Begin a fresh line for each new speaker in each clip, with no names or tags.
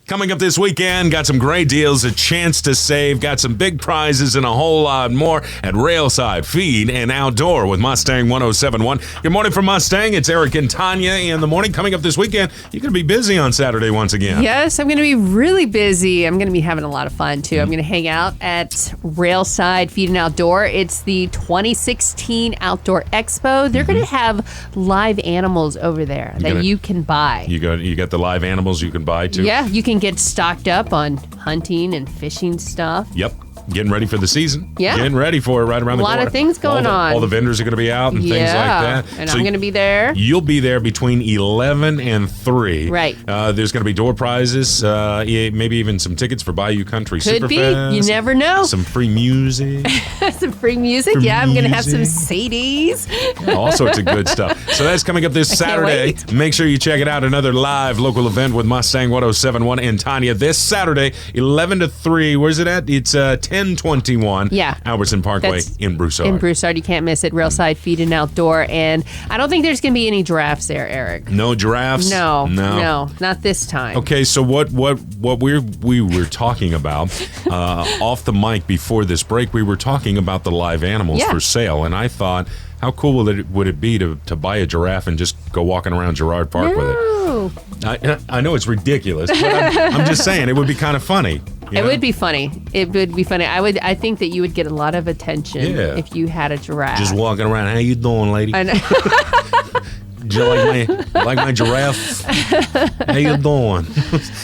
Coming up this weekend, got some great deals, a chance to save, got some big prizes, and a whole lot more at Railside Feed and Outdoor with Mustang 1071. Good morning from Mustang. It's Eric and Tanya in the morning. Coming up this weekend, you're going to be busy on Saturday once again.
Yes, I'm going to be really busy. I'm going to be having a lot of fun, too. I'm going to hang out at Railside Feed and Outdoor. It's the 2016 Outdoor Expo. They're going to have live animals over there that you can buy.
You got the live animals you can buy, too?
Yeah, you can get stocked up on hunting and fishing stuff.
Yep. Getting ready for the season.
Yeah.
Getting ready for it right around the corner.
A lot of things going on.
All the vendors are going to be out and things like that.
And I'm going to be there.
You'll be there between 11 and 3.
Right.
There's going to be door prizes, maybe even some tickets for Bayou Country
Could
Superfest.
be. You never know.
Some free music.
Some free music. I'm going to have some CDs.
All sorts of good stuff. So that's coming up this Saturday. Make sure you check it out. Another live local event with Mustang 1071 and Tanya this Saturday, 11 to 3. Where's it at? It's 1021 Albertson Parkway in Broussard.
In Broussard. You can't miss it. Railside Feed and Outdoor. And I don't think there's going to be any giraffes there, Eric.
No giraffes?
No, not this time.
Okay, so what we were talking about off the mic before this break, we were talking about the live animals for sale, and I thought, how cool would it be to buy a giraffe and just go walking around Girard Park with it? I know it's ridiculous, but I'm just saying it would be kind of funny.
It would be funny. It would be funny. I think that you would get a lot of attention if you had a giraffe.
Just walking around. How you doing, lady?
I know.
Do you like my giraffe? How you doing?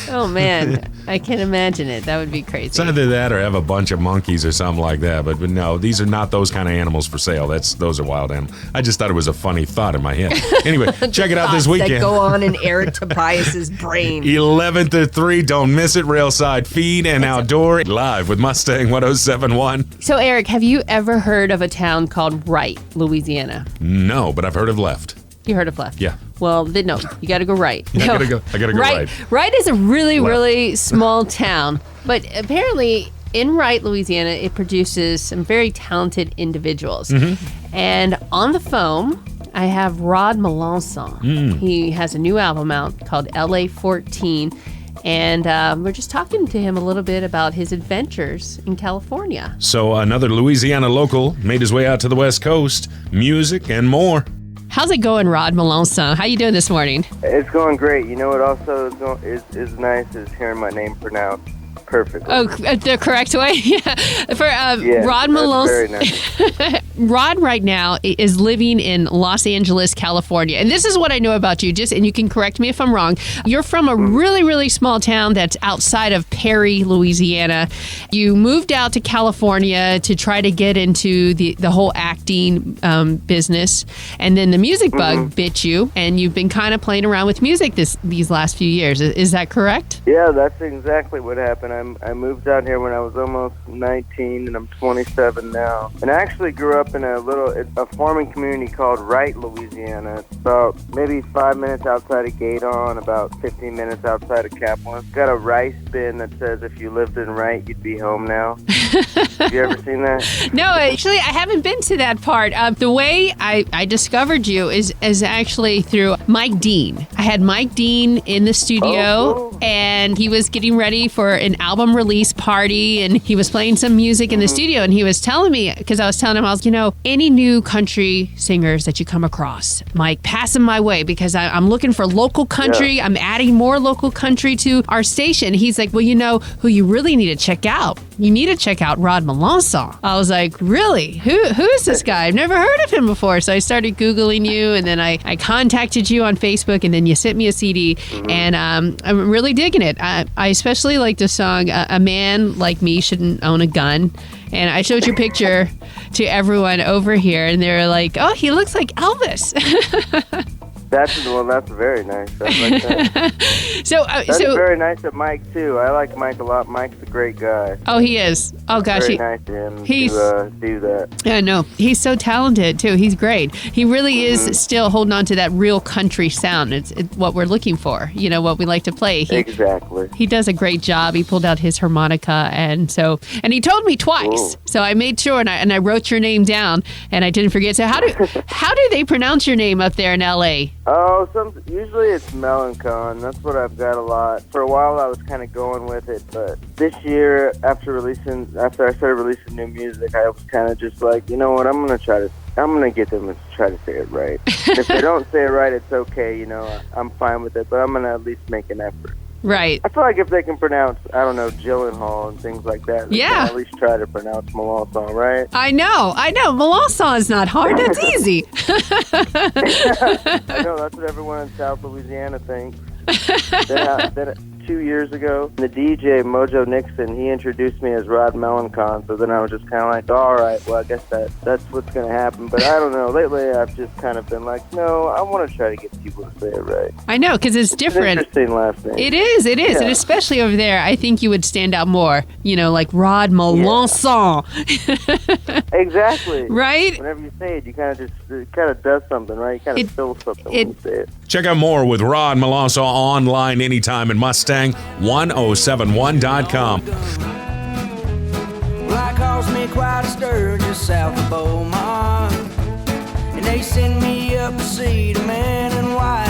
Oh, man. I can imagine it. That would be crazy.
It's either that or have a bunch of monkeys or something like that. But no, these are not those kind of animals for sale. Those are wild animals. I just thought it was a funny thought in my head. Anyway, check it out this weekend.
That go on in Eric Tobias's brain.
11 to 3. Don't miss it. Railside Feed and Outdoor live with Mustang 1071.
So, Eric, have you ever heard of a town called Wright, Louisiana?
No, but I've heard of Left.
You heard of Left?
Yeah.
Well, no, you got to go right.
I gotta go right.
Wright is a really small town, but apparently in Wright, Louisiana, it produces some very talented individuals. And on the phone, I have Rod Melancon. He has a new album out called LA 14. And we're just talking to him a little bit about his adventures in California.
So another Louisiana local made his way out to the West Coast, music and more.
How's it going, Rod Melancon? How you doing this morning?
It's going great. You know what also is nice is hearing my name pronounced perfectly.
Oh, the correct way? For Rod Melancon.
Very nice.
Rod right now is living in Los Angeles, California. And this is what I know about you, and you can correct me if I'm wrong. You're from a really small town that's outside of Perry, Louisiana. You moved out to California to try to get into the whole acting business. And then the music bug bit you, and you've been kind of playing around with music these last few years. Is that correct?
Yeah, that's exactly what happened. I moved out here when I was almost 19, and I'm 27 now. And I actually grew up in a farming community called Wright, Louisiana. It's about maybe 5 minutes outside of Gaydon, about 15 minutes outside of Kaplan. It's got a rice bin that says if you lived in Wright, you'd be home now. Have you ever seen that?
No, actually, I haven't been to that part. The way I discovered you is actually through Mike Dean. I had Mike Dean in the studio, and he was getting ready for an album release party, and he was playing some music in the studio, and he was telling me, because I was telling him, any new country singers that you come across, Mike, pass them my way, because I'm looking for local country. I'm adding more local country to our station. He's like, well, who you really need to check out? You need to check out Rod Melancon. I was like, really? Who is this guy? I've never heard of him before. So I started Googling you, and then I contacted you on Facebook, and then you sent me a CD, and I'm really digging it. I especially like the song, A Man Like Me Shouldn't Own a Gun. And I showed your picture to everyone over here, and they were like, oh, he looks like Elvis.
That's very nice. I like that. That's very nice of Mike too. I like Mike a lot. Mike's a great guy.
Oh, he is. Oh gosh,
very nice of him to do that.
Yeah, no, he's so talented too. He's great. He really is still holding on to that real country sound. It's what we're looking for. What we like to play.
Exactly.
He does a great job. He pulled out his harmonica, and he told me twice. Ooh. So I made sure, and I wrote your name down, and I didn't forget. So how do they pronounce your name up there in L.A.?
Oh, usually it's Melancon. That's what I've got a lot. For a while, I was kind of going with it, but this year, after I started releasing new music, I was kind of just like, you know what? I'm gonna get them to try to say it right. If they don't say it right, it's okay. You know, I'm fine with it, but I'm gonna at least make an effort.
Right.
I feel like if they can pronounce, I don't know, Gyllenhaal and things like that, they can at least try to pronounce Melancon, right?
I know. Melancon is not hard. That's easy.
I know, that's what everyone in South Louisiana thinks. Then 2 years ago, the DJ, Mojo Nixon, he introduced me as Rod Melancon, so then I was just kind of like, all right, well, I guess that's what's going to happen. But I don't know. Lately, I've just kind of been like, no, I want to try to get people to say it right.
I know, because it's different.
It's an interesting last name.
It is.
Yeah.
And especially over there, I think you would stand out more, you know, like Rod Melancon.
Yeah. Exactly.
Right?
Whenever you say it, it kind of does something, right? You kind of feel something when you say it.
Check out more with Rod Melancon online anytime at Mustang1071.com.
Well, I caused me quite a stir just south of Beaumont, and they sent me up to see the man in white.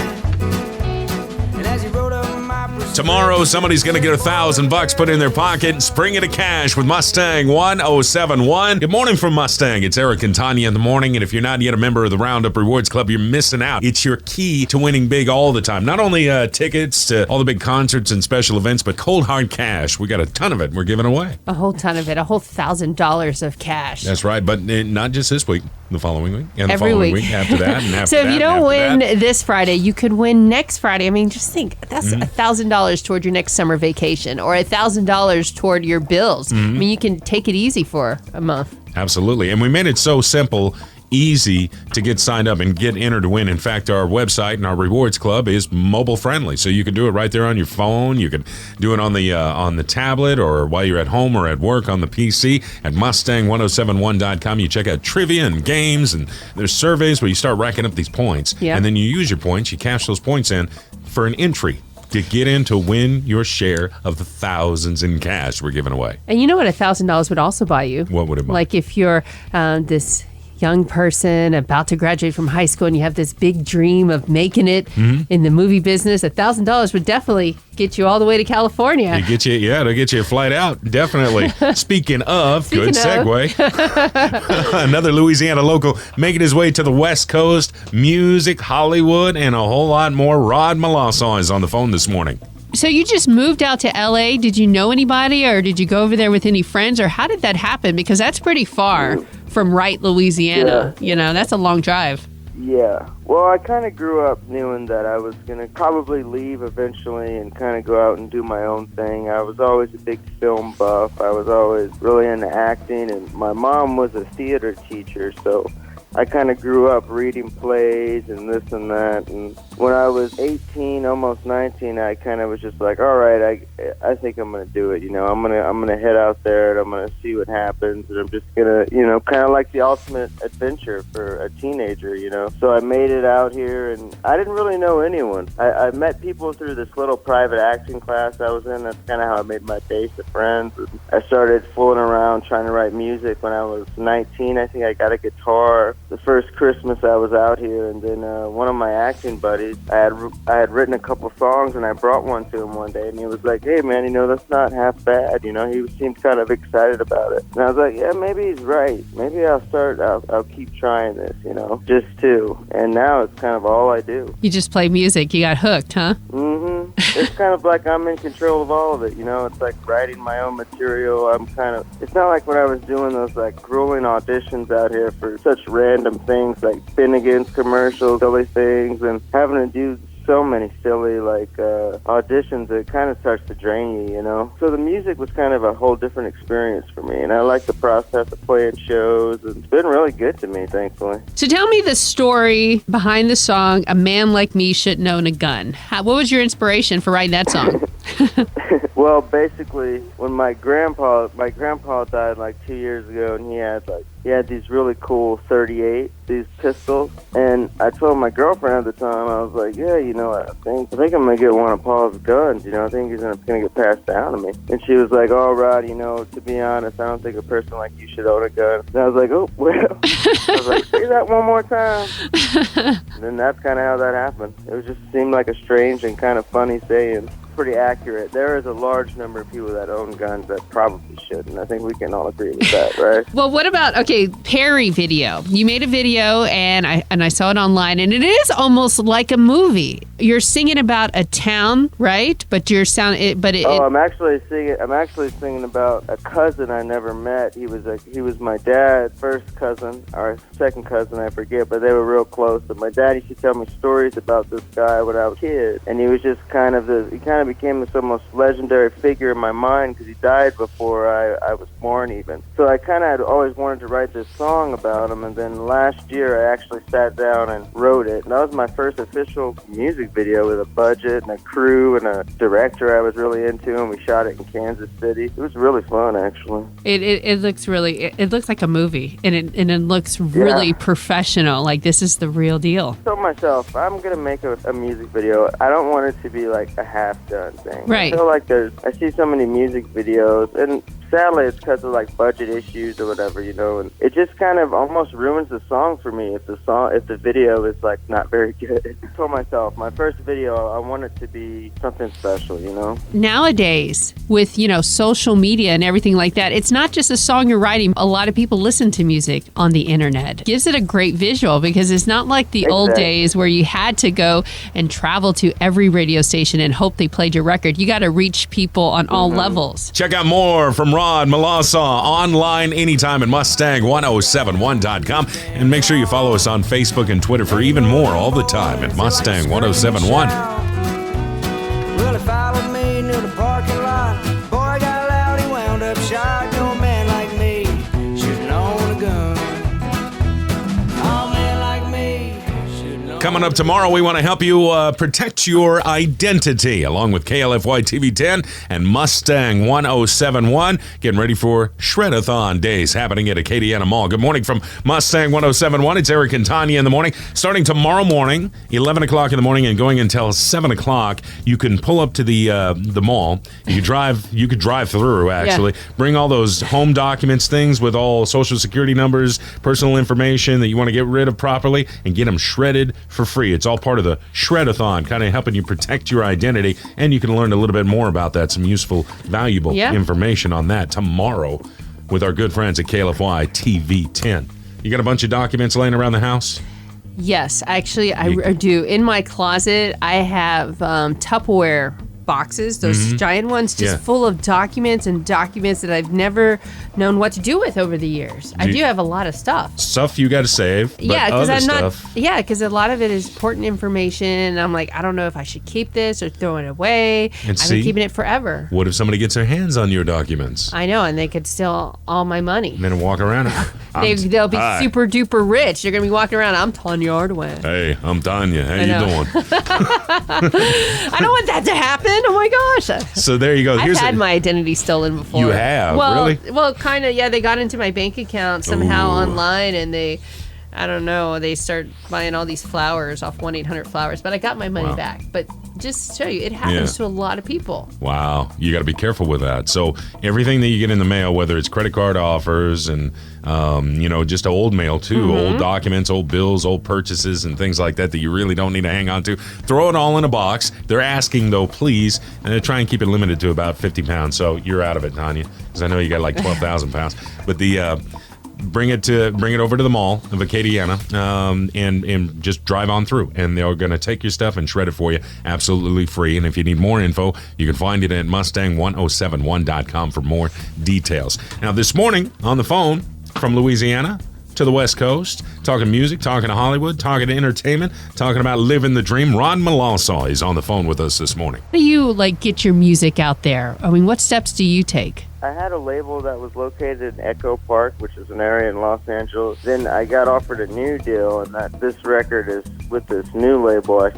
And as he rode up my
Tomorrow, somebody's going to get $1,000 put in their pocket, spring into cash with Mustang 1071. Good morning from Mustang. It's Eric and Tanya in the morning, and if you're not yet a member of the Roundup Rewards Club, you're missing out. It's your key to winning big all the time. Not only tickets to all the big concerts and special events, but cold hard cash. We got a ton of it we're giving away.
A whole ton of it. A whole $1,000 of cash.
That's right, but not just this week. The following week, and
every
the following
week.
after that, and after
so
that.
if you don't win this Friday, you could win next Friday. I mean, just think, that's $1,000 toward your next summer vacation, or $1,000 toward your bills. I mean, you can take it easy for a month.
Absolutely, and we made it so simple, easy to get signed up and get entered to win. In fact, our website and our rewards club is mobile friendly, so you can do it right there on your phone. You can do it on the tablet, or while you're at home or at work on the PC. At Mustang1071.com, you check out trivia and games, and there's surveys where you start racking up these points, and then you use your points. You cash those points in for an entry to get in to win your share of the thousands in cash we're giving away.
And you know what $1,000 would also buy you?
What would it buy?
Like if you're this young person about to graduate from high school and you have this big dream of making it in the movie business, $1,000 would definitely get you all the way to California.
It'll get you a flight out, definitely. Speaking of, good segue. Another Louisiana local making his way to the West Coast, music, Hollywood, and a whole lot more. Rod Melancon is on the phone this morning.
So you just moved out to L.A. Did you know anybody, or did you go over there with any friends, or how did that happen? Because that's pretty far from Wright, Louisiana. Yeah. You know, that's a long drive.
Yeah. Well, I kind of grew up knowing that I was going to probably leave eventually and kind of go out and do my own thing. I was always a big film buff. I was always really into acting, and my mom was a theater teacher, so I kind of grew up reading plays and this and that. And when I was 18, almost 19, I kind of was just like, all right, I think I'm going to do it. You know, I'm going to head out there and I'm going to see what happens. And I'm just going to, you know, kind of like the ultimate adventure for a teenager, you know. So I made it out here, and I didn't really know anyone. I met people through this little private acting class I was in. That's kind of how I made my base of friends. And I started fooling around trying to write music when I was 19. I think I got a guitar the first Christmas I was out here, and then one of my acting buddies, I had written a couple songs, and I brought one to him one day, and he was like, hey man, you know, that's not half bad, you know. He seemed kind of excited about it, and I was like, yeah, maybe he's right. Maybe I'll keep trying this, you know, just to. And now it's kind of all I do.
You just play music. You got hooked, huh?
Mm-hmm. It's kind of like I'm in control of all of it, you know. It's like writing my own material. It's not like when I was doing those like grueling auditions out here for such random things like Finnegan's commercials, silly things, and having to do so many silly like auditions. It kind of starts to drain you, you know. So the music was kind of a whole different experience for me, and I like the process of playing shows, and it's been really good to me, thankfully.
So tell me the story behind the song "A Man Like Me Shouldn't Own a Gun." What was your inspiration for writing that song?
Well, basically, when my grandpa died like 2 years ago, and he had these really cool 38, these pistols, and I told my girlfriend at the time, I was like, yeah, I think I'm gonna get one of Paul's guns. I think he's gonna get passed down to me. And she was like, all right, to be honest, I don't think a person like you should own a gun. And I was like, oh well. I was like, say that one more time. And then that's kind of how that happened. It just seemed like a strange and kind of funny saying. Pretty accurate. There is a large number of people that own guns that probably shouldn't. I think we can all agree with that, right?
Well, what about, Perry video? You made a video, and I saw it online, and it is almost like a movie. You're singing about a town, right? But
I'm actually singing about a cousin I never met. He was my dad's first cousin, or second cousin, I forget, but they were real close. And my dad used to tell me stories about this guy when I was a kid, and he was just kind of became this almost legendary figure in my mind because he died before I was born even. So I kind of had always wanted to write this song about him, and then last year I actually sat down and wrote it. And that was my first official music video with a budget and a crew and a director I was really into, and we shot it in Kansas City. It was really fun, actually.
It looks like a movie, and it looks really professional. Like this is the real deal.
So myself, I'm gonna make a music video. I don't want it to be like a half-done thing.
Right.
I feel like I see so many music videos, and sadly it's because of like budget issues or whatever, and it just kind of almost ruins the song for me if the video is like not very good. I told myself my first video I want it to be something special,
Nowadays with social media and everything like that, it's not just a song you're writing. A lot of people listen to music on the internet. Gives it a great visual because it's not like the old days where you had to go and travel to every radio station and hope they played your record. You got to reach people on all levels.
Check out more from Rod Melancon online anytime at Mustang1071.com. And make sure you follow us on Facebook and Twitter for even more all the time at Mustang1071.
Well, he followed me near the parking lot. Boy got loud, he wound up shot. No man like me shouldn't own a gun. Oh, man like me shouldn't own.
Coming up tomorrow, we want to help you protect your identity along with KLFY TV 10 and Mustang 1071. Getting ready for Shred-a-thon days happening at Acadiana Mall. Good morning from Mustang 1071. It's Eric and Tanya in the morning. Starting tomorrow morning, 11 o'clock in the morning and going until 7 o'clock, you can pull up to the mall. You could drive through, actually. Yeah. Bring all those home documents, things with all social security numbers, personal information that you want to get rid of properly, and get them shredded for free. It's all part of the Shred-a-thon, kind of helping you protect your identity, and you can learn a little bit more about that, some useful, valuable information on that tomorrow with our good friends at KLFY TV 10. You got a bunch of documents laying around the house?
Yes, actually, I do. In my closet, I have Tupperware boxes, those giant ones, just full of documents that I've never known what to do with over the years. I do have a lot of stuff.
Stuff you got to save. But because I'm not.
Yeah, because a lot of it is important information. And I'm like, I don't know if I should keep this or throw it away. I've been keeping it forever.
What if somebody gets their hands on your documents?
I know, and they could steal all my money.
And then walk around.
They'll be super duper rich. They're gonna be walking around. I'm Tanya Hardaway.
Hey, I'm Tanya. How you doing?
I don't want that to happen. Oh my gosh.
So there you go.
I've had my identity stolen before.
You have? Really?
Well, kind of, yeah. They got into my bank account somehow online, and they start buying all these flowers off 1-800-Flowers, but I got my money back. But just to show you, it happens to a lot of people.
Wow. You got to be careful with that. So everything that you get in the mail, whether it's credit card offers and, just old mail too, old documents, old bills, old purchases and things like that you really don't need to hang on to, throw it all in a box. They're asking, though, please, try and keep it limited to about 50 pounds. So you're out of it, Tanya, because I know you got like 12,000 pounds. But bring it over to the mall of Acadiana and just drive on through, and they're going to take your stuff and shred it for you absolutely free. And if you need more info, you can find it at Mustang1071.com for more details. Now this morning on the phone from Louisiana, to the West Coast, talking music, talking to Hollywood, talking to entertainment, talking about living the dream. Rod Melancon is on the phone with us this morning.
How do you get your music out there? I mean, what steps do you take?
I had a label that was located in Echo Park, which is an area in Los Angeles. Then I got offered a new deal, and that this record is with this new label I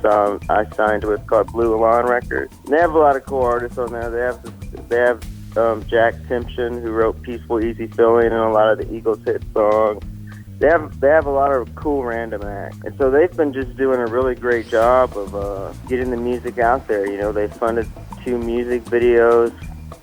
signed with called Blue Alon Records. And they have a lot of cool artists on there. They have Jack Timpson, who wrote Peaceful Easy Feeling and a lot of the Eagles hit songs. They have a lot of cool random acts. And so they've been just doing a really great job of getting the music out there. You know, they funded 2 music videos,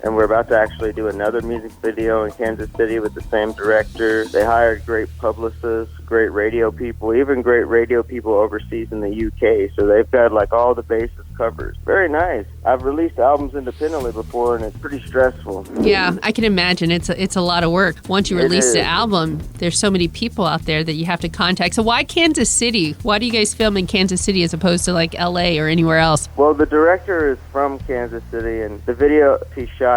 and we're about to actually do another music video in Kansas City with the same director. They hired great publicists, great radio people, even great radio people overseas in the UK. So they've got like all the bases covered. Very nice. I've released albums independently before, and it's pretty stressful.
Yeah, I can imagine. It's a lot of work. Once you release the album, there's so many people out there that you have to contact. So why Kansas City? Why do you guys film in Kansas City as opposed to like LA or anywhere else?
Well, the director is from Kansas City, and the video he shot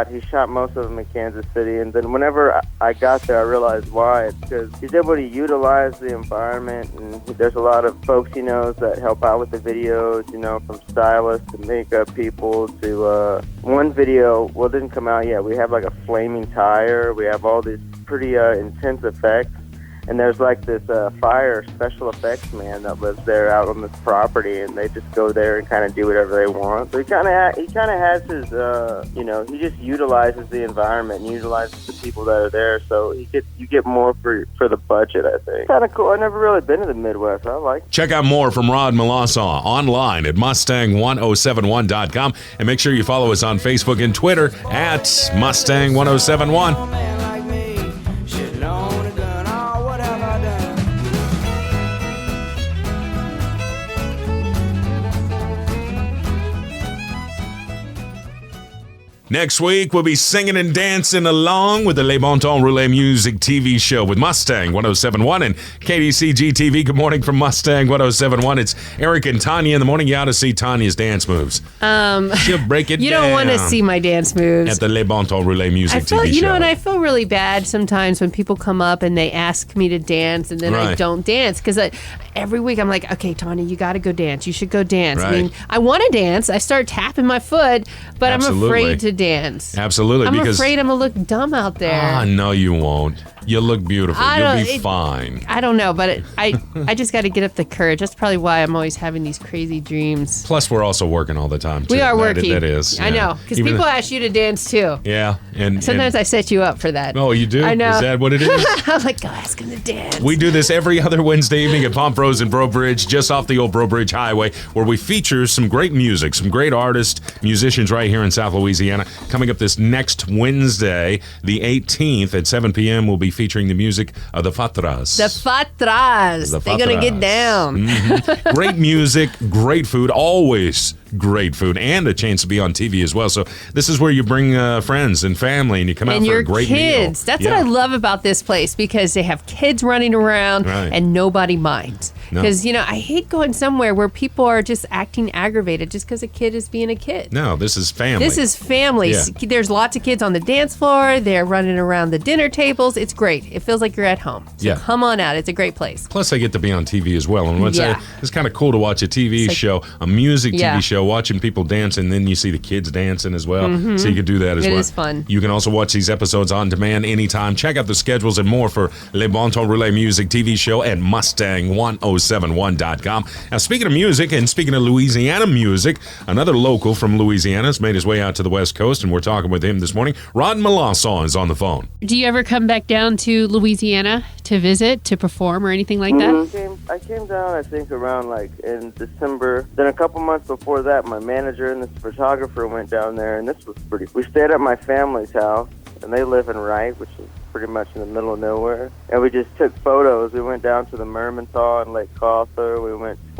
most of them in Kansas City. And then whenever I got there, I realized why. It's because he's able to utilize the environment, and there's a lot of folks he knows that help out with the videos, you know, from stylists to makeup people to one video, well, it didn't come out yet. We have like a flaming tire. We have all these pretty intense effects. And there's like this fire special effects man that lives there out on this property, and they just go there and kind of do whatever they want. So he kind of has his, he just utilizes the environment and utilizes the people that are there. So you get more for the budget, I think. Kind of cool. I've never really been to the Midwest. I like it.
Check out more from Rod Melancon online at Mustang1071.com, and make sure you follow us on Facebook and Twitter at Mustang1071. Next week, we'll be singing and dancing along with the Le Bon Temps Roulette Music TV show with Mustang 1071 and KDCG TV. Good morning from Mustang 1071. It's Eric and Tanya in the morning. You ought to see Tanya's dance moves. She'll break it down.
You don't want to see my dance moves.
At the Le Bon Temps Roulette Music TV show.
You know, and I feel really bad sometimes when people come up and they ask me to dance, and then I don't dance. Because every week I'm like, okay, Tanya, you got to go dance. You should go dance.
Right.
I mean, I want to dance. I start tapping my foot, but I'm afraid to dance.
Absolutely.
I'm afraid I'm going to look dumb out there.
Ah, no, you won't. You'll look beautiful. You'll be fine.
I don't know, but I just got to get up the courage. That's probably why I'm always having these crazy dreams.
Plus, we're also working all the time, too.
We are working.
That is.
I know, because people ask you to dance, too.
Yeah. And
sometimes I set you up for that.
Oh, you do?
I know.
Is that what it is?
I'm like, go ask him to dance.
We do this every other Wednesday evening at Palm Rose and Bro Bridge, just off the old Bro Bridge Highway, where we feature some great music, some great artists, musicians right here in South Louisiana. Coming up this next Wednesday, the 18th at 7 p.m., we'll be featuring the music of the Fatras.
The Fatras. They're going to get down.
Mm-hmm. Great music, great food, always great food, and a chance to be on TV as well. So this is where you bring friends and family, and you come out for a great meal. And your
kids. That's what I love about this place, because they have kids running around and nobody minds. Because, I hate going somewhere where people are just acting aggravated just because a kid is being a kid.
No, this is family.
This is family. Yeah. There's lots of kids on the dance floor. They're running around the dinner tables. It's great. It feels like you're at home. So come on out. It's a great place.
Plus, I get to be on TV as well. And it's kind of cool to watch a TV show, a music TV show, watching people dance, and then you see the kids dancing as well. Mm-hmm. So you can do that as well.
It is fun.
You can also watch these episodes on demand anytime. Check out the schedules and more for Le Bon Temps Roulette Music TV show at Mustang1071.com. Now, speaking of music and speaking of Louisiana music, another local from Louisiana has made his way out to the West Coast, and we're talking with him this morning. Rod Melancon is on the phone.
Do you ever come back down to Louisiana to visit, to perform, or anything like that?
I came down, I think, around in December. Then a couple months before that, my manager and this photographer went down there, and this was we stayed at my family's house, and they live in Wright, which is pretty much in the middle of nowhere. And we just took photos. We went down to the Mermentau and Lake Cawthor. We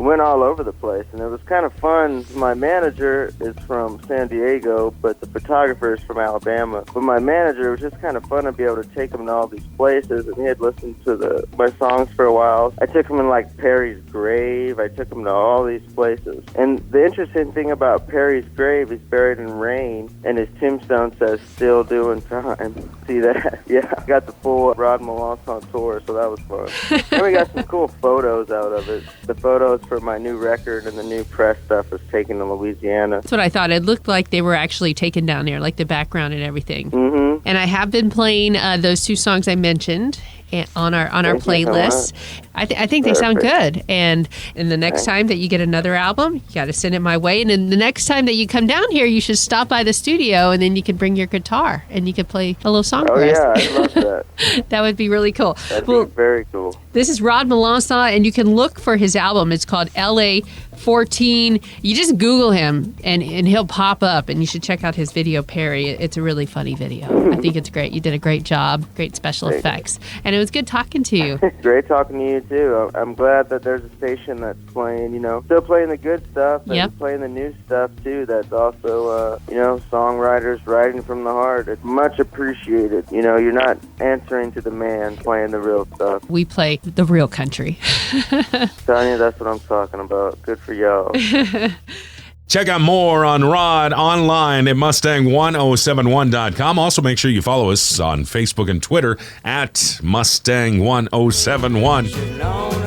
went all over the place, and it was kind of fun. My manager is from San Diego, but the photographer is from Alabama. But my manager, it was just kind of fun to be able to take him to all these places, and he had listened to my songs for a while. I took him in Perry's grave. I took him to all these places. And the interesting thing about Perry's grave, he's buried in rain, and his tombstone says, "Still doing time." See that? Yeah. I got the full Rod Melancon tour, so that was fun. And we got some cool photos out of it. The photos for my new record and the new press stuff was taken in Louisiana.
That's what I thought. It looked like they were actually taken down there, like the background and everything.
Mm-hmm.
And I have been playing those 2 songs I mentioned on our playlist. I think they sound good. And the next time that you get another album, you got to send it my way. And then the next time that you come down here, you should stop by the studio, and then you can bring your guitar and you could play a little song for us.
Oh yeah, I love that.
That would be really cool.
That'd be very cool.
This is Rod Melancon, and you can look for his album. It's called LA 14. You just Google him, and he'll pop up, and you should check out his video, Perry. It's a really funny video. I think it's great. You did a great job, great special effects, and it was good talking to you.
Great talking to you, too. I'm glad that there's a station that's playing, still playing the good stuff and playing the new stuff, too, that's also, songwriters writing from the heart. It's much appreciated. You're not answering to the man playing the real stuff.
We play the real country.
Telling you, that's what I'm talking about. Good for y'all.
Check out more on Rod online at Mustang1071.com. Also, make sure you follow us on Facebook and Twitter at Mustang1071.